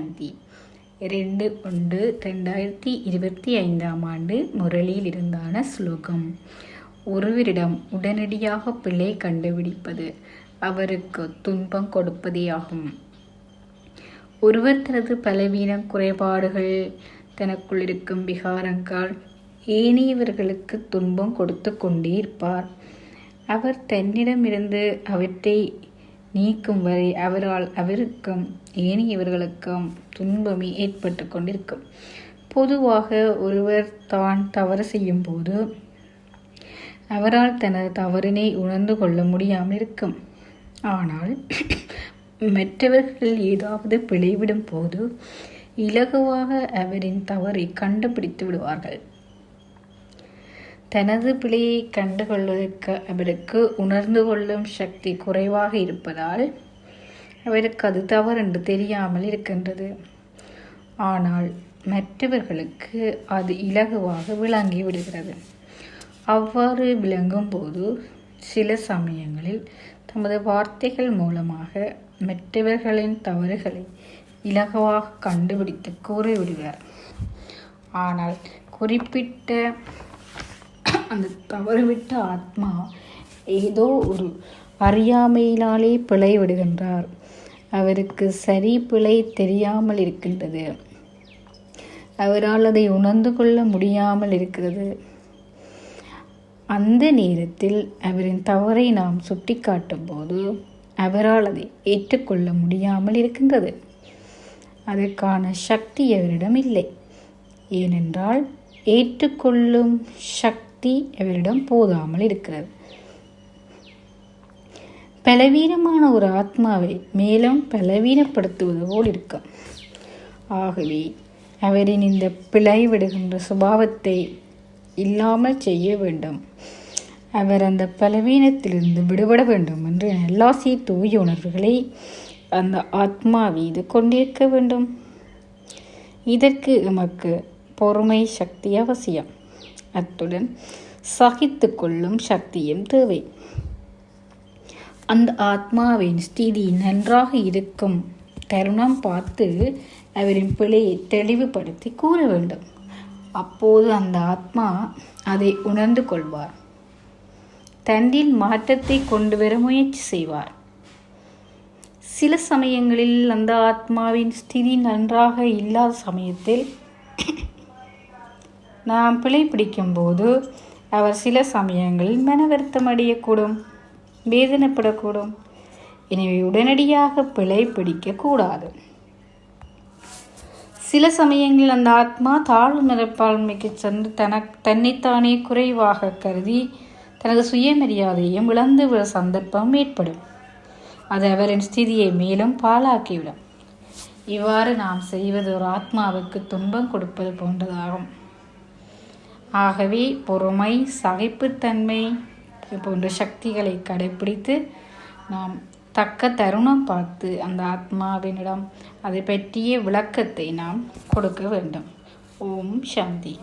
சாந்தி. 2/1/2025 முரளியில் இருந்தான ஸ்லோகம். ஒருவரிடம் உடனடியாக பிழை கண்டுபிடிப்பது அவருக்கு துன்பம் கொடுப்பதேயாகும். ஒருவர் தனது பலவீனம், குறைபாடுகள், தனக்குள் இருக்கும் விகாரங்கள் ஏனையவர்களுக்கு துன்பம் கொடுத்து கொண்டே இருப்பார். அவர் தன்னிடமிருந்து அவற்றை நீக்கும் வரை அவருக்கும் ஏனையவர்களுக்கும் துன்பமே ஏற்பட்டு கொண்டிருக்கும். பொதுவாக ஒருவர் தான் தவறு செய்யும் போது அவரால் தனது தவறினை உணர்ந்து கொள்ள முடியாமல் இருக்கும். ஆனால் மற்றவர்கள் ஏதாவது பிழைவிடும் போது இலகுவாக அவரின் தவறை கண்டுபிடித்து விடுவார்கள். தனது பிழையை கண்டுகொள்வதற்கு அவருக்கு உணர்ந்து கொள்ளும் சக்தி குறைவாக இருப்பதால் அவருக்கு அது தவறென்று தெரியாமல் இருக்கின்றது. ஆனால் மற்றவர்களுக்கு அது இலகுவாக விளங்கி விடுகிறது. அவ்வாறு விளங்கும் போது சில சமயங்களில் தமது வார்த்தைகள் மூலமாக மற்றவர்களின் தவறுகளை இலகுவாக கண்டுபிடித்து கூறிவிடுவார். ஆனால் குறிப்பிட்ட அந்த தவறுவிட்ட ஆத்மா ஏதோ ஒரு அறியாமையினாலே பிழை விடுகின்றார். அவருக்கு சரி பிழை தெரியாமல் இருக்கின்றது. அவரால் அதை உணர்ந்து கொள்ள முடியாமல் இருக்கிறது. அந்த நேரத்தில் அவரின் தவறை நாம் சுட்டிக்காட்டும் போது அவரால் அதை ஏற்றுக்கொள்ள முடியாமல் இருக்கின்றது. அதற்கான சக்தி அவரிடம் இல்லை. ஏனென்றால் ஏற்றுக்கொள்ளும் சக்தி அவரிடம் போதாமல் இருக்கிறது. பலவீனமான ஒரு ஆத்மாவை மேலும் பலவீனப்படுத்துவது போல் இருக்கும். ஆகவே அவரின் இந்த பிழை விடுகின்ற சுபாவத்தை இல்லாமல் செய்ய வேண்டும். அவர் அந்த பலவீனத்திலிருந்து விடுபட வேண்டும் என்று நல்லாசி தூய உணர்வுகளை அந்த ஆத்மா மீது கொண்டிருக்க வேண்டும். இதற்கு எமக்கு பொறுமை சக்தி அவசியம். அத்துடன் சகித்து கொள்ளும் சக்தியும் தேவை. அந்த ஆத்மாவின் ஸ்திதி நன்றாக இருக்கும் தருணம் பார்த்து அவரின் பிழையை தெளிவுபடுத்தி கூற வேண்டும். அப்போது அந்த ஆத்மா அதை உணர்ந்து கொள்வார். தன்னில் மாற்றத்தை கொண்டு வர முயற்சி செய்வார். சில சமயங்களில் அந்த ஆத்மாவின் ஸ்திதி நன்றாக இல்லாத சமயத்தில் நாம் பிழை பிடிக்கும் போது அவர் சில சமயங்களில் மன வருத்தம் அடையக்கூடும், வேதனைப்படக்கூடும். எனவே உடனடியாக பிழை பிடிக்கக்கூடாது. சில சமயங்களில் அந்த ஆத்மா தாழ்வு மனப்பான்மைக்கு சென்று தன்னைத்தானே குறைவாக கருதி தனது சுயமரியாதையும் இழந்து விட சந்தர்ப்பம் ஏற்படும். அது அவரின் ஸ்திதியை மேலும் பாழாக்கிவிடும். இவ்வாறு நாம் செய்வது ஒரு ஆத்மாவுக்கு துன்பம் கொடுப்பது போன்றதாகும். ஆகவே பொறுமை, சகிப்புத்தன்மை போன்ற சக்திகளை கடைப்பிடித்து நாம் தக்க தருணம் பார்த்து அந்த ஆத்மாவினிடம் அதை பற்றிய விளக்கத்தை நாம் கொடுக்க வேண்டும். ஓம் சாந்தி.